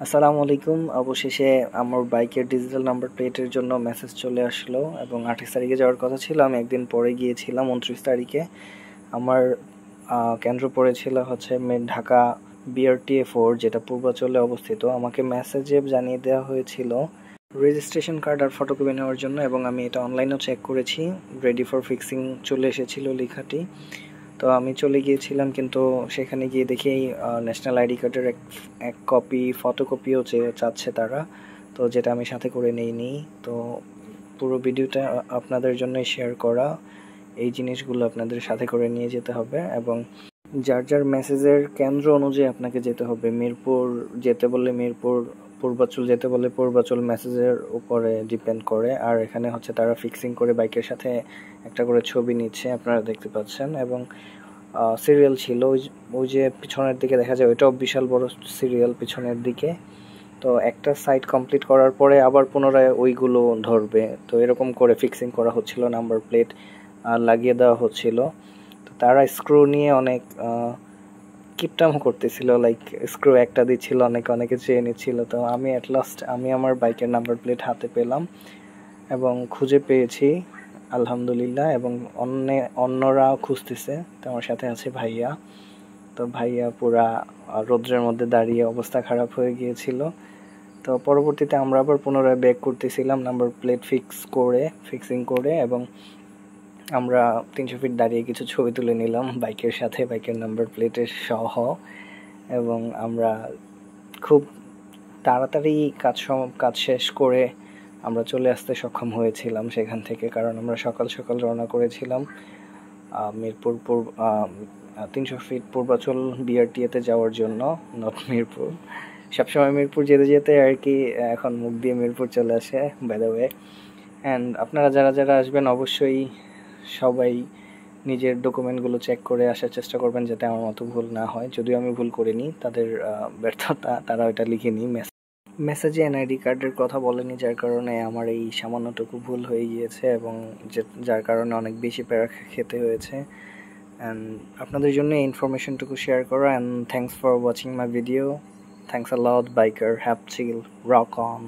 আসসালামু আলাইকুম। অবশেষে আমার বাইকের ডিজিটাল নাম্বার প্লেটের জন্য মেসেজ চলে আসলো এবং 28 তারিখে যাওয়ার কথা ছিল। আমি একদিন পরে গিয়েছিলাম 29 তারিখে। আমার কেন্দ্র পড়েছিল হচ্ছে ঢাকা BRTA 4, যেটা পূর্বাচলে অবস্থিত। আমাকে মেসেজে জানিয়ে দেওয়া হয়েছিল রেজিস্ট্রেশন কার্ড আর ফটোকপি নেওয়ার জন্য, এবং আমি এটা অনলাইনেও চেক করেছি। রেডি ফর ফিক্সিং চলে এসেছিল লেখাটি। তো আমি চলে গিয়েছিলাম, কিন্তু সেখানে গিয়ে দেখি ন্যাশনাল আইডি কার্ডের এক কপি ফটোকপিও চাচ্ছে তারা, তো যেটা আমি সাথে করে নিইনি। তো পুরো ভিডিওটা আপনাদের জন্যই শেয়ার করা। এই জিনিসগুলো আপনাদের সাথে করে নিয়ে যেতে হবে, এবং যার যার মেসেজের কেন্দ্র অনুযায়ী আপনাকে যেতে হবে। মিরপুর যেতে বললে মিরপুর, পূর্বাচল যেতে বলে পূর্বাচল মেসেজের উপরে ডিপেন্ড করে। আর এখানে হচ্ছে তারা ফিক্সিং করে বাইকের সাথে একটা করে ছবি নিচ্ছে, আপনারা দেখতে পাচ্ছেন। এবং সিরিয়াল ছিল, ওই যে পিছনের দিকে দেখা যায়, ওইটাও বিশাল বড় সিরিয়াল পিছনের দিকে। তো একটা সাইড কমপ্লিট করার পরে আবার পুনরায় ওইগুলো ধরবে। তো এরকম করে ফিক্সিং করা হচ্ছিল, নাম্বার প্লেট লাগিয়ে দেওয়া হচ্ছিল। তো তারা স্ক্রু নিয়ে অনেক কিপটামো করতেছিল, লাইক স্ক্রু একটা দিচ্ছিল, অনেকে চেয়ে নিচ্ছিল। তো আমি অ্যাট লাস্ট আমি আমার বাইকের নাম্বার প্লেট হাতে পেলাম এবং খুঁজে পেয়েছি আলহামদুলিল্লাহ। এবং অন্যরা খুঁজতেছে। তো আমার সাথে আছে ভাইয়া। তো ভাইয়া পুরা রৌদ্রের মধ্যে দাঁড়িয়ে অবস্থা খারাপ হয়ে গিয়েছিল। তো পরবর্তীতে আমরা আবার পুনরায় ব্যাক করতেছিলাম নাম্বার প্লেট ফিক্সিং করে, এবং আমরা 300 ফিট দাঁড়িয়ে কিছু ছবি তুলে নিলাম বাইকের সাথে, বাইকের নাম্বার প্লেটের সহ। এবং আমরা খুব তাড়াতাড়ি কাজ শেষ করে আমরা চলে আসতে সক্ষম হয়েছিলাম সেখান থেকে, কারণ আমরা সকাল সকাল রওনা করেছিলাম মিরপুর 300 ফিট পূর্বাচল BRTA-তে যাওয়ার জন্য, নট মিরপুর। সবসময় মিরপুর যেতে যেতে আর কি এখন মুখ দিয়ে মিরপুর চলে আসে, বাই দ্য ওয়ে। অ্যান্ড আপনারা যারা যারা আসবেন অবশ্যই সবাই নিজের ডকুমেন্টগুলো চেক করে আসার চেষ্টা করবেন, যাতে আমার মতো ভুল না হয়। যদিও আমি ভুল করিনি, তাদের ব্যর্থতা, তারা ওইটা লিখেনি মেসেজে NID কার্ডের কথা বলেনি, যার কারণে আমার এই সামান্যটুকু ভুল হয়ে গিয়েছে, এবং যার কারণে অনেক বেশি প্যারা খেতে হয়েছে। অ্যান্ড আপনাদের জন্য এই ইনফরমেশনটুকু শেয়ার করা। And thanks for watching my video. Thanks a lot biker, have chill, rock on.